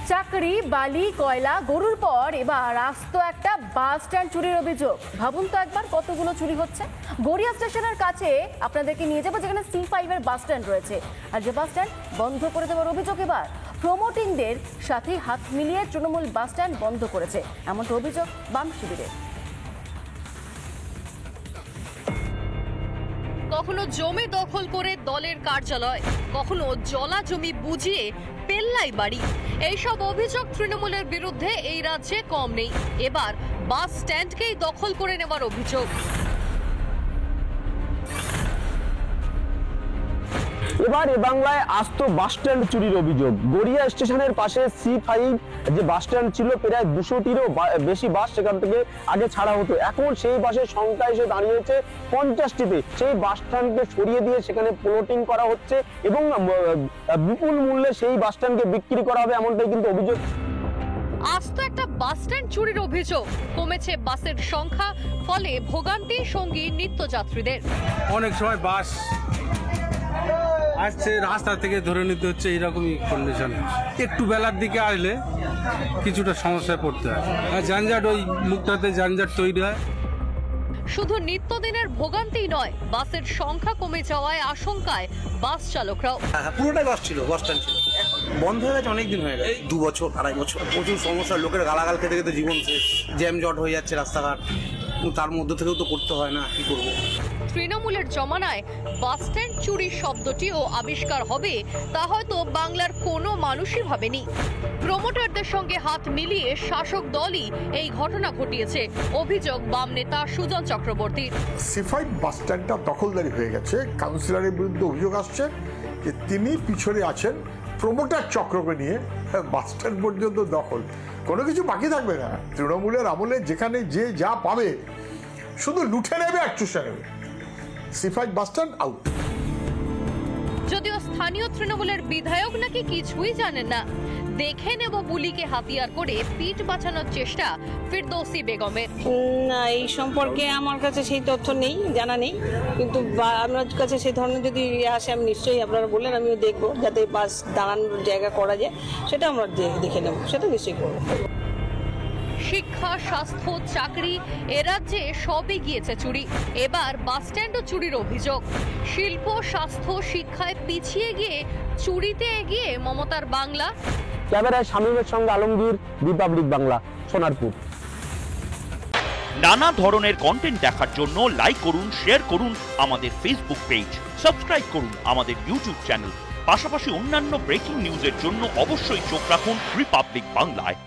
চাকরি, বালি, কয়লা, গরুর পর এবার আস্ত একটা বাস স্ট্যান্ড চুরির অভিযোগ। ভাবুন তো একবার কতগুলো চুরি হচ্ছে। গড়িয়া স্টেশনের কাছে আপনাদেরকে নিয়ে যাবো, যেখানে C5 এর বাস স্ট্যান্ড রয়েছে। আর যে বাস স্ট্যান্ড বন্ধ করে দেওয়ার অভিযোগ এবার প্রমোটিংদের সাথে হাত মিলিয়ে তৃণমূল বাস স্ট্যান্ড বন্ধ করেছে, এমনটা অভিযোগ বাম শিবিরের। কখনো জমি দখল করে দলের কার্যালয়, কখনো জলা জমি বুঝিয়ে পেল্লাই বাড়ি, এইসব অভিযোগ তৃণমূলের বিরুদ্ধে এই রাজ্যে কম নেই। এবার বাস স্ট্যান্ডকেই দখল করে নেওয়ার অভিযোগ। এবার এ বাংলায় আস্ত বাস স্ট্যান্ড চুরির অভিযোগ। গড়িয়া স্টেশনের পাশে C5 যে বাস স্ট্যান্ড ছিল, প্রায় 200টিরও বেশি বাস সেখান থেকে আগে ছাড়া হতো। এখন সেই বাসের সংখ্যা এসে দাঁড়িয়েছে 50টিতে। সেই বাস স্ট্যান্ডকে সরিয়ে দিয়ে সেখানে প্লটিং করা হচ্ছে এবং বিপুল মূল্যে সেই বাস স্ট্যান্ডকে বিক্রি করা হবে, এমনটাই কিন্তু অভিযোগ। আস্ত একটা বাস স্ট্যান্ড চুরির অভিযোগ। কমেছে বাসের সংখ্যা, ফলে ভোগান্তি সঙ্গী নিত্যযাত্রীদের। অনেক সময় বাস আসছে, রাস্তা থেকে ধরে নিতে হচ্ছে, এইরকমই কন্ডিশন। একটু বেলার দিকে আসলে কিছুটা সমস্যায় পড়তে হয়, আর যানজট, ওই মুখটাতে যানজট তৈরি হয়। শুধু নিত্যদিনের ভোগান্তি নয়, বাসের সংখ্যা কমে যাওয়ায় আশঙ্কায় বাস চালকরাও। পুরোটাই বাস ছিল, বাস স্ট্যান্ড ছিল, বন্ধ হয়ে গেছে অনেকদিন হয়ে গেছে, 2 বছর 2.5 বছর। প্রচুর সমস্যা, লোকের গালাগাল খেতে খেতে জীবন শেষ, জ্যাম জট হয়ে যাচ্ছে রাস্তাঘাট, তার মধ্যে থেকেও তো করতে হয় না, কি করবো। তৃণমূলের জমানায় বাস স্ট্যান্ড চুরির শব্দটিও আবিষ্কার হবে তা হয়তো বাংলার কোনো মানুষই ভাবেনি। প্রমোটারদের সঙ্গে হাত মিলিয়ে শাসক দলই এই ঘটনা ঘটিয়েছে, অভিযোগ বাম নেতা সুজন চক্রবর্তীর। C5 বাস স্ট্যান্ডটা দখলদারি হয়ে গেছে। কাউন্সিলরের বিরুদ্ধে অভিযোগ আসছে যে তিনি পিছনে আছেন প্রমোটার চক্রকে নিয়ে, বাস স্ট্যান্ড পর্যন্ত দখল, কোনো কিছু বাকি থাকবে না। তৃণমূলের আমলে যেখানে যে যা পাবে শুধু লুঠে নেবে আর চুষে নেবে। C5 bus stand out. যদিও স্থানীয় তৃণমূলের বিধায়ক নাকি কিছুই জানেন না। দেখে নেব বুলিকে হাতিয়ার করে পিঠ বাঁচানোর চেষ্টা ফিরদৌসী বেগমের। না, এই সম্পর্কে আমার কাছে সেই তথ্য নেই, জানা নেই, কিন্তু আপনার কাছে সেই ধরনের যদি আসে আমি নিশ্চয়ই, আপনারা বললেন, আমিও দেখবো যাতে বাস দাঁড়ানোর জায়গা করা যায়, সেটা আমরা দেখে নেব, সেটা নিশ্চয়ই করবো। শিক্ষা, স্বাস্থ্য, চাকরি, এ রাজ্যে সবই গিয়েছে চুরি। এবার বাস স্ট্যান্ডও চুরির অভিযোগ। শিল্প, স্বাস্থ্য, শিক্ষায় পিছিয়ে গিয়ে চুরিতে এগিয়ে মমতার বাংলা। ক্যামেরায় শামীমের সঙ্গে আলমগীর, রিপাবলিক বাংলা, সোনারপুর। নানা ধরনের কন্টেন্ট দেখার জন্য লাইক করুন, শেয়ার করুন আমাদের ফেসবুক পেজ, সাবস্ক্রাইব করুন আমাদের ইউটিউব চ্যানেল। পাশাপাশি অন্যান্য ব্রেকিং নিউজের জন্য অবশ্যই চোখ রাখুন রিপাবলিক বাংলায়।